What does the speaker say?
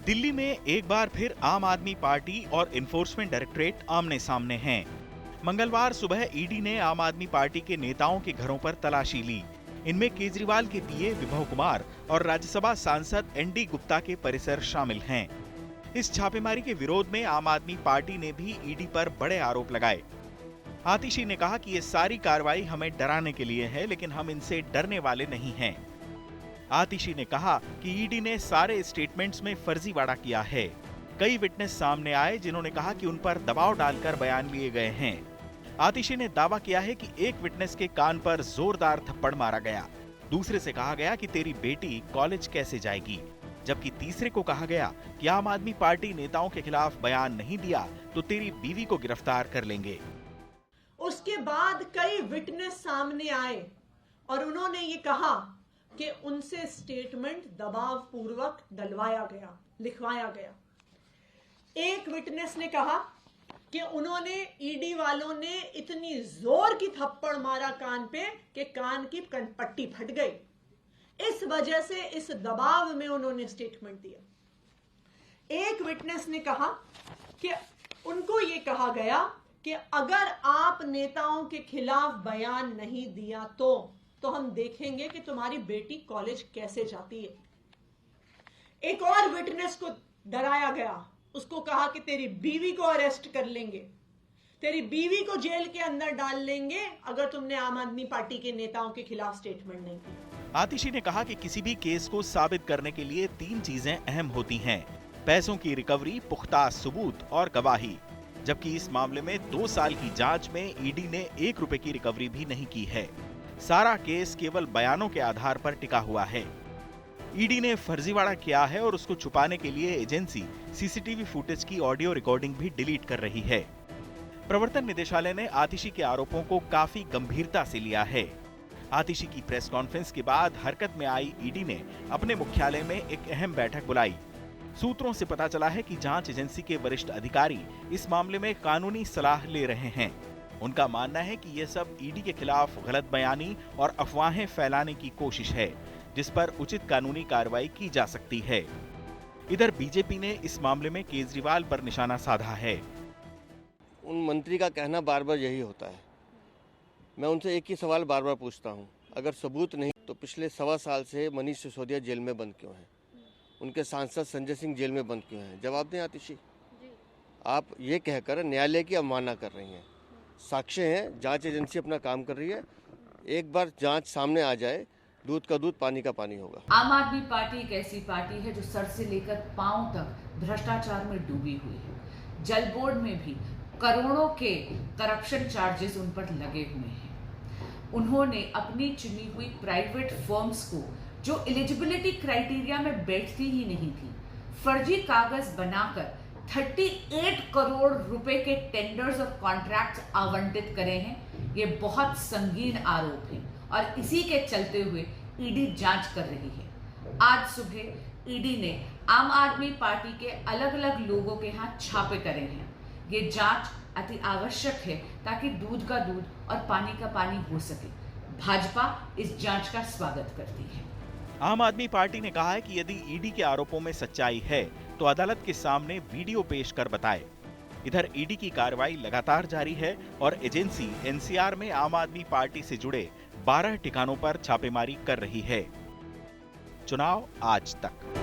दिल्ली में एक बार फिर आम आदमी पार्टी और इन्फोर्समेंट डायरेक्टरेट आमने सामने हैं। मंगलवार सुबह ईडी ने आम आदमी पार्टी के नेताओं के घरों पर तलाशी ली। इनमें केजरीवाल के पीए विभव कुमार और राज्यसभा सांसद एनडी गुप्ता के परिसर शामिल हैं। इस छापेमारी के विरोध में आम आदमी पार्टी ने भी ईडी पर बड़े आरोप लगाए। आतिशी ने कहा कि ये सारी कार्रवाई हमें डराने के लिए है, लेकिन हम इनसे डरने वाले नहीं हैं। आतिशी ने कहा कि ईडी ने सारे स्टेटमेंट्स में फर्जीवाड़ा किया है। कई विटनेस सामने आए जिन्होंने कहा कि उन पर दबाव डालकर बयान लिए गए हैं। आतिशी ने दावा किया है कि एक विटनेस के कान पर जोरदार थप्पड़ मारा गया, दूसरे से कहा गया कि तेरी बेटी कॉलेज कैसे जाएगी, जबकि तीसरे को कहा गया कि आम आदमी पार्टी नेताओं के खिलाफ बयान नहीं दिया तो तेरी बीवी को गिरफ्तार कर लेंगे। उसके बाद कई विटनेस सामने आए और उन्होंने ये कहा कि उनसे स्टेटमेंट दबाव पूर्वक डलवाया गया, लिखवाया गया। एक विटनेस ने कहा कि उन्होंने ईडी वालों ने इतनी जोर की थप्पड़ मारा कान पे कि कान की पट्टी फट गई। इस वजह से इस दबाव में उन्होंने स्टेटमेंट दिया। एक विटनेस ने कहा कि उनको ये कहा गया कि अगर आप नेताओं के खिलाफ बयान नहीं दिया तो हम देखेंगे कि तुम्हारी बेटी कॉलेज कैसे जाती है। एक और विटनेस को डराया गया, उसको कहा कि तेरी बीवी को अरेस्ट कर लेंगे, तेरी बीवी को जेल के अंदर डाल लेंगे अगर तुमने आम आदमी पार्टी के नेताओं के खिलाफ स्टेटमेंट नहीं दिया। आतिशी ने कहा कि किसी भी केस को साबित करने के लिए 3 चीजें अहम होती हैं: पैसों की रिकवरी, पुख्ता सबूत और गवाही। जबकि इस मामले में 2 साल की जांच में ईडी ने 1 रुपए की रिकवरी भी नहीं की है। सारा केस केवल बयानों के आधार पर टिका हुआ है। ईडी ने फर्जीवाड़ा किया है और उसको छुपाने के लिए एजेंसी सीसीटीवी फुटेज की ऑडियो रिकॉर्डिंग भी डिलीट कर रही है। प्रवर्तन निदेशालय ने आतिशी के आरोपों को काफी गंभीरता से लिया है। आतिशी की प्रेस कॉन्फ्रेंस के बाद हरकत में आई ईडी ने अपने मुख्यालय में एक अहम बैठक बुलाई। सूत्रों से पता चला है कि जांच एजेंसी के वरिष्ठ अधिकारी इस मामले में कानूनी सलाह ले रहे हैं। उनका मानना है कि यह सब ईडी के खिलाफ गलत बयानी और अफवाहें फैलाने की कोशिश है, जिस पर उचित कानूनी कार्रवाई की जा सकती है। इधर बीजेपी ने इस मामले में केजरीवाल पर निशाना साधा है। उन मंत्री का कहना बार बार यही होता है। मैं उनसे एक ही सवाल बार बार पूछता हूं, अगर सबूत नहीं तो पिछले 1.25 साल से मनीष सिसोदिया जेल में बंद क्यों हैं? उनके सांसद संजय सिंह जेल में बंद क्यों हैं? जवाब दें आतिशी। आप ये कहकर न्यायालय की अवमानना कर रही हैं। साक्ष्य हैं, जांच एजेंसी अपना काम कर रही है। एक बार जांच सामने आ जाए, दूध का दूध पानी का पानी होगा। आम आदमी पार्टी एक ऐसी पार्टी है जो सर से लेकर पांव तक भ्रष्टाचार में डूबी हुई है। जल बोर्ड में भी करोड़ों के करप्शन चार्जेस उन पर लगे हुए हैं। उन्होंने अपनी चुनी हुई प्राइवेट फर्म्स को, जो एलिजिबिलिटी क्राइटेरिया में बैठती ही नहीं थी, फर्जी कागज बनाकर 38 करोड़ रुपए के टेंडर्स और कॉन्ट्रैक्ट्स आवंटित करे हैं। ये बहुत संगीन आरोप है और इसी के चलते हुए ईडी जांच कर रही है। आज सुबह ईडी ने आम आदमी पार्टी के अलग अलग लोगों के यहाँ छापे करे हैं। ये जांच अति आवश्यक है ताकि दूध का दूध और पानी का पानी हो सके। भाजपा इस जांच का स्वागत करती है। आम आदमी पार्टी ने कहा है कि यदि ईडी के आरोपों में सच्चाई है तो अदालत के सामने वीडियो पेश कर बताए। इधर ईडी की कार्रवाई लगातार जारी है और एजेंसी एनसीआर में आम आदमी पार्टी से जुड़े 12 ठिकानों पर छापेमारी कर रही है। चुनाव आज तक।